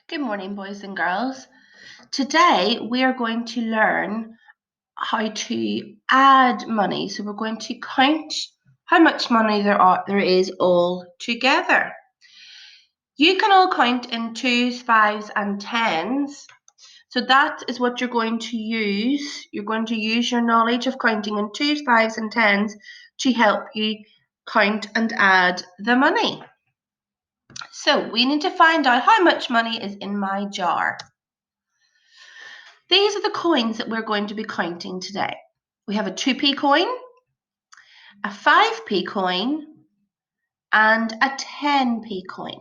Good morning, boys and girls. Today we are going to learn how to add money. So we're going to count how much money there is all together. You can all count in twos, fives, and tens. So that is what you're going to use. You're going to use your knowledge of counting in twos, fives, and tens to help you count and add the money. So we need to find out how much money is in my jar. These are the coins that we're going to be counting today. We have a 2p coin, a 5p coin, and a 10p coin.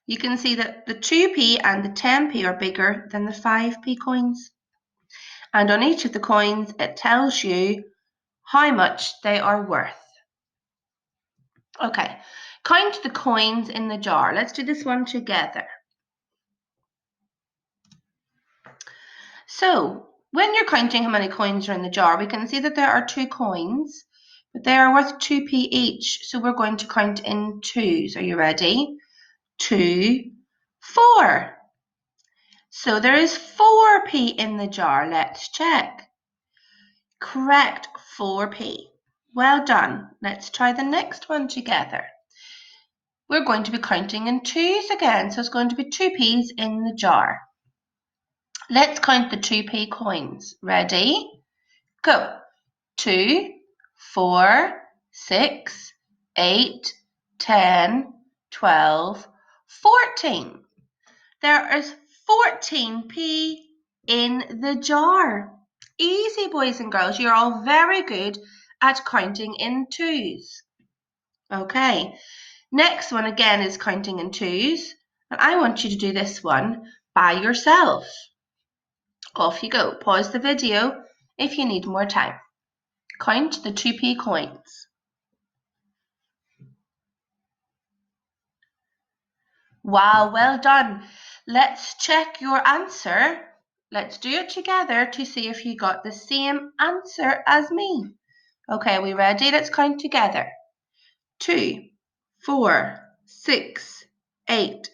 You can see that the 2p and the 10p are bigger than the 5p coins. And on each of the coins, it tells you how much they are worth. Okay, count the coins in the jar. Let's do this one together. So, when you're counting how many coins are in the jar, we can see that there are 2 coins, but they are worth 2p each. So we're going to count in twos. Are you ready? 2, 4. So there is 4p in the jar. Let's check. Correct, 4p. Well done. Let's try the next one together. We're going to be counting in twos again, so it's going to be 2p's in the jar. Let's count the 2p coins. Ready? Go. 2, 4, 6, 8, 10, 12, 14. There is 14p in the jar. Easy, boys and girls. You're all very good at counting in twos. Okay, next one again is counting in twos. And I want you to do this one by yourself. Off you go. Pause the video if you need more time. Count the 2p coins. Wow, well done. Let's check your answer. Let's do it together to see if you got the same answer as me. Okay, are we ready? Let's count together. 2, 4, 6, 8,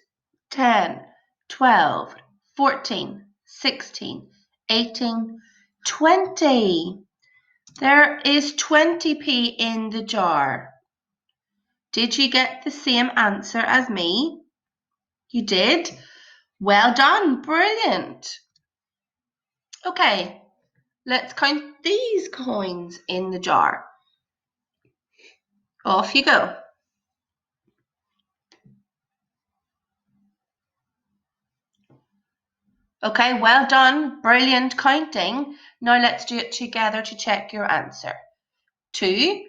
10, 12, 14, 16, 18, 20. There is 20p in the jar. Did you get the same answer as me? You did? Well done, brilliant. Okay, let's count these coins in the jar. Off you go. Okay, well done, brilliant counting. Now let's do it together to check your answer. 2,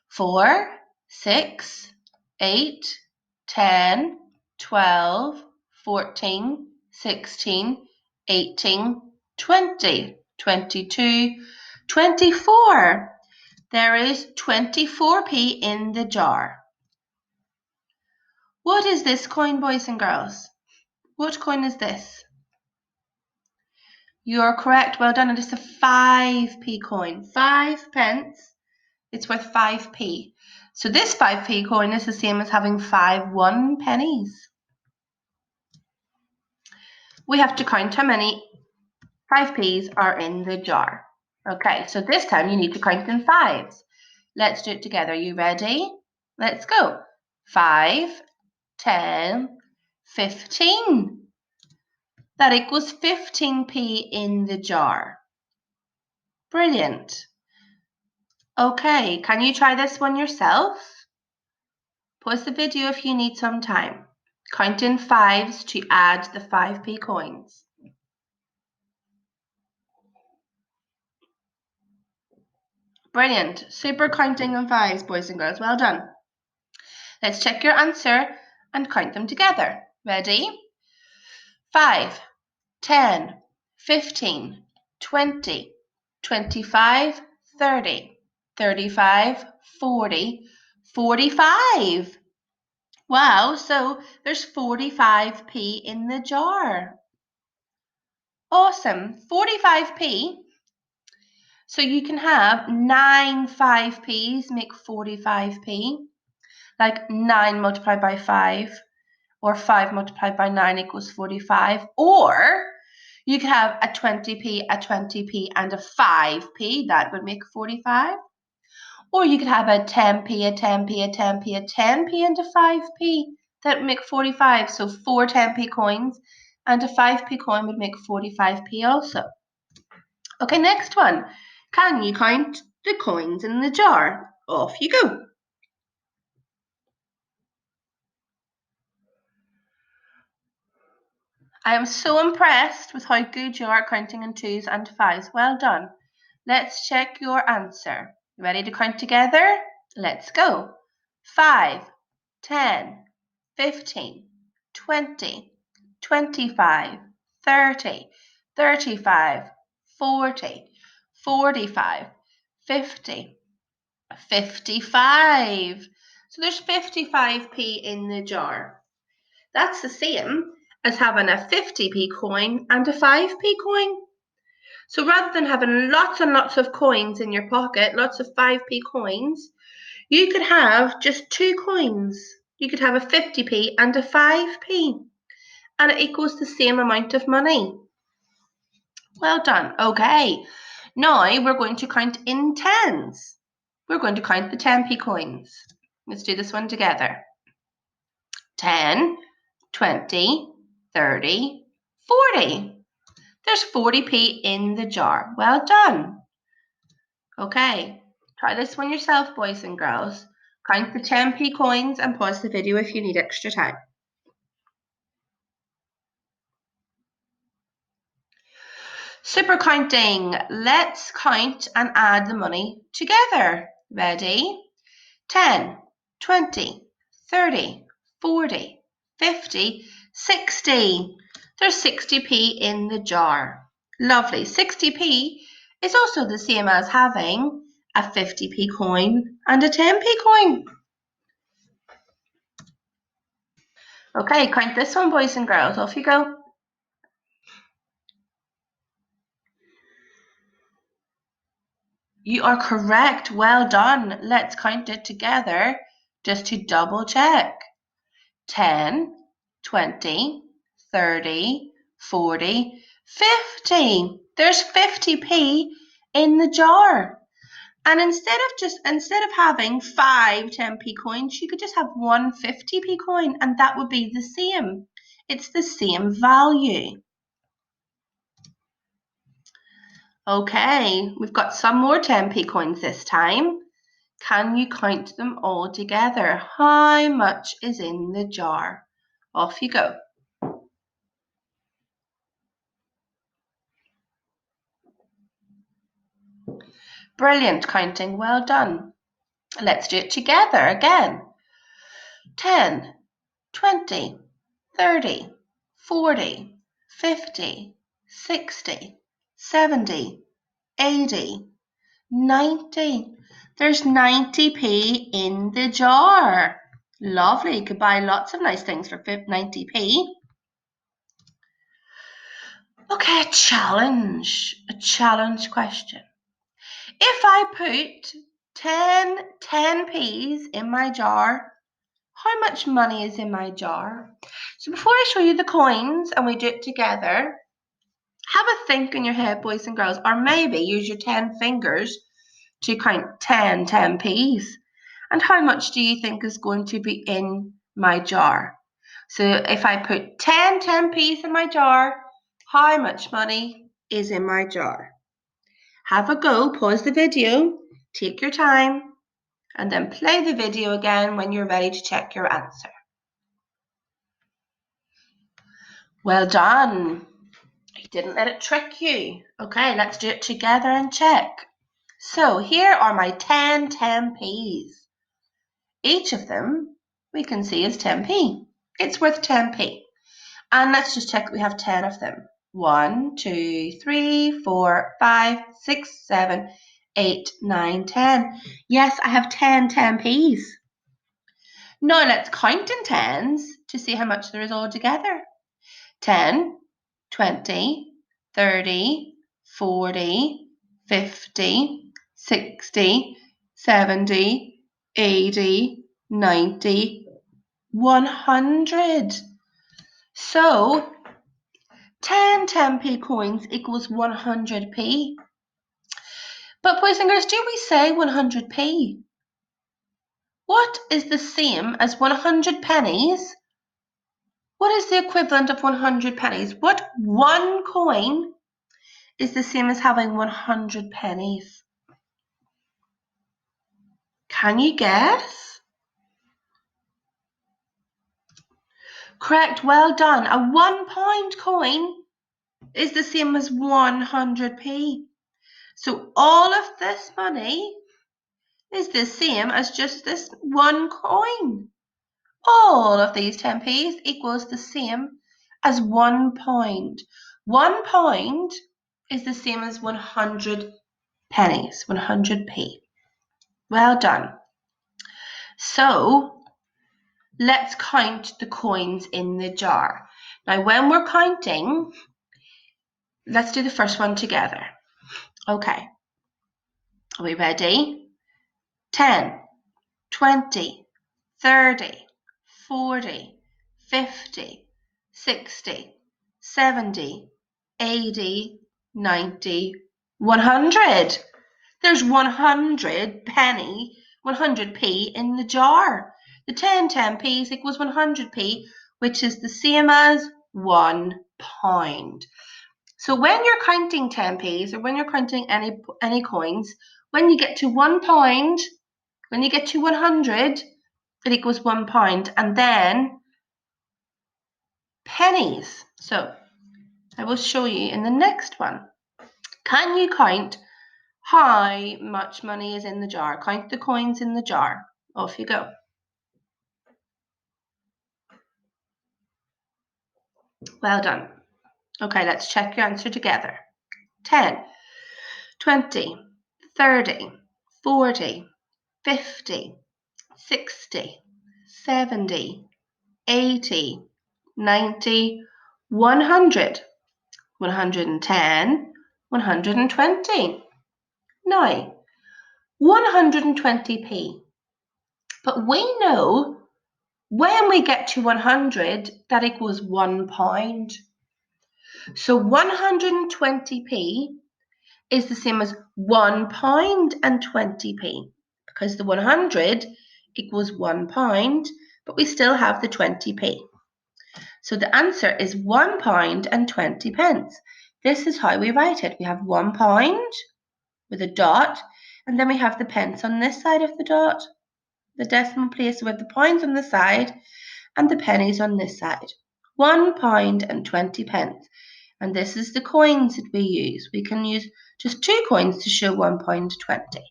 4, 6, 8, 10, 12, 14, 16, 18, 20, 22, 24. There is 24p in the jar. What is this coin, boys and girls? What coin is this? You are correct. Well done. It is a 5p coin. 5 pence. It's worth 5p. So this 5p coin is the same as having 5 1 pennies. We have to count how many 5p's are in the jar. Okay, so this time you need to count in fives. Let's do it together. You ready? Let's go. 5, 10, 15. That equals 15p in the jar. Brilliant. Okay, can you try this one yourself? Pause the video if you need some time. Count in fives to add the 5p coins. Brilliant. Super counting in fives, boys and girls. Well done. Let's check your answer and count them together. Ready? 5, 10, 15, 20, 25, 30, 35, 40, 45. Wow, so there's 45p in the jar. Awesome, 45p. So you can have 9 5p's make 45p, like 9 multiplied by 5, or 5 multiplied by 9 equals 45, or you could have a 20p, a 20p, and a 5p, that would make 45. Or you could have a 10p, a 10p, a 10p, a 10p, and a 5p, that would make 45. So 4 10p coins and a 5p coin would make 45p also. Okay, next one. Can you count the coins in the jar? Off you go. I am so impressed with how good you are at counting in 2s and 5s. Well done. Let's check your answer. Ready to count together? Let's go. 5, 10, 15, 20, 25, 30, 35, 40, 45, 50, 55. So there's 55p in the jar. That's the same as having a 50p coin and a 5p coin. So rather than having lots and lots of coins in your pocket, lots of 5p coins, you could have just 2 coins. You could have a 50p and a 5p, and it equals the same amount of money. Well done. Okay, now we're going to count in tens. We're going to count the 10p coins. Let's do this one together. 10, 20, 30, 40. There's 40p in the jar. Well done. Okay, try this one yourself, boys and girls. Count the 10p coins and pause the video if you need extra time. Super counting. Let's count and add the money together. Ready? 10, 20, 30, 40, 50, 60. There's 60p in the jar. Lovely. 60p is also the same as having a 50p coin and a 10p coin. Okay, count this one, boys and girls. Off you go. You are correct. Well done. Let's count it together just to double check. 10, 20, 30, 40, 50. There's 50p in the jar. And instead of having 5 10p coins, you could just have one 50p coin, and that would be the same. It's the same value. Okay, we've got some more 10p coins this time. Can you count them all together? How much is in the jar? Off you go. Brilliant counting, well done. Let's do it together again. 10, 20, 30, 40, 50, 60, 70, 80, 90. There's 90p in the jar. Lovely, you could buy lots of nice things for 90p. Okay, a challenge question. If I put 10 10p's in my jar, how much money is in my jar? So before I show you the coins and we do it together, have a think in your head, boys and girls, or maybe use your 10 fingers to count 10 10p's. And how much do you think is going to be in my jar? So if I put 10 10p's in my jar, how much money is in my jar? Have a go, pause the video, take your time, and then play the video again when you're ready to check your answer. Well done. You didn't let it trick you. Okay, let's do it together and check. So here are my 10 10p's. Each of them we can see is 10p. It's worth 10p. And let's just check that we have 10 of them. 1, 2, 3, 4, 5, 6, 7, 8, 9, 10. Yes, I have 10 10p's. Now let's count in tens to see how much there is all together. 10, 20, 30, 40, 50, 60, 70, 80, 90, 100. So 10 10p coins equals 100p. But boys and girls, do we say 100p? What is the same as 100 pennies? What is the equivalent of 100 pennies? What one coin is the same as having 100 pennies? Can you guess? Correct, well done. A £1 coin is the same as 100p. So all of this money is the same as just this one coin. All of these 10p's equals the same as £1. £1 is the same as 100 pennies, 100p. Well done. So let's count the coins in the jar. Now when we're counting, let's do the first one together. Okay, are we ready? 10, 20, 30, 40, 50, 60, 70, 80, 90, 100. There's 100p in the jar. The 10 10p's equals 100p, which is the same as £1. So when you're counting 10p's or when you're counting any coins, when you get to £1, when you get to 100, it equals £1, and then pennies. So I will show you in the next one. Can you count how much money is in the jar? Count the coins in the jar. Off you go. Well done. Okay, let's check your answer together. 10, 20, 30, 40, 50, 60, 70, 80, 90, 100, 110, 120. Now, 120p. But we know when we get to 100, that equals £1. So 120p is the same as £1.20, because the 100 equals £1, but we still have the 20p. So the answer is £1.20. This is how we write it. We have £1 with a dot, and then we have the pence on this side of the dot, the decimal place with the points on the side, and the pennies on this side. £1.20. And this is the coins that we use. We can use just 2 coins to show £1.20.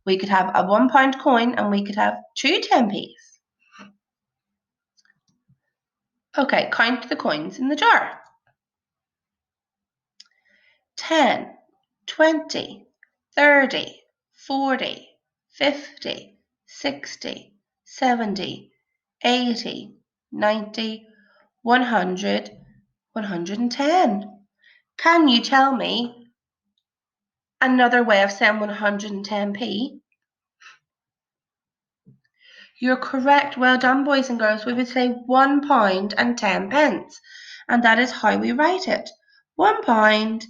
We could have a £1 coin and we could have 2 10p's. Okay, count the coins in the jar. 10, 20, 30, 40, 50, 60, 70, 80, 90, 100, 110. Can you tell me another way of saying 110p? You're correct. Well done, boys and girls. We would say £1.10, and that is how we write it. £1.10.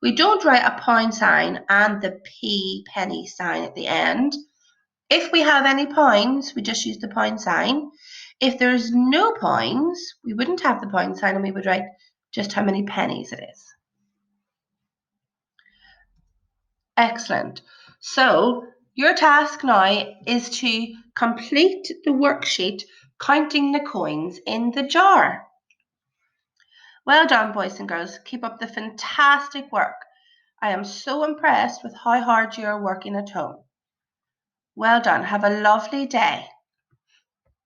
We don't write a pound sign and the p penny sign at the end. If we have any pounds, we just use the pound sign. If there's no pounds, we wouldn't have the pound sign and we would write just how many pennies it is. Excellent. So your task now is to complete the worksheet counting the coins in the jar. Well done, boys and girls. Keep up the fantastic work. I am so impressed with how hard you are working at home. Well done. Have a lovely day.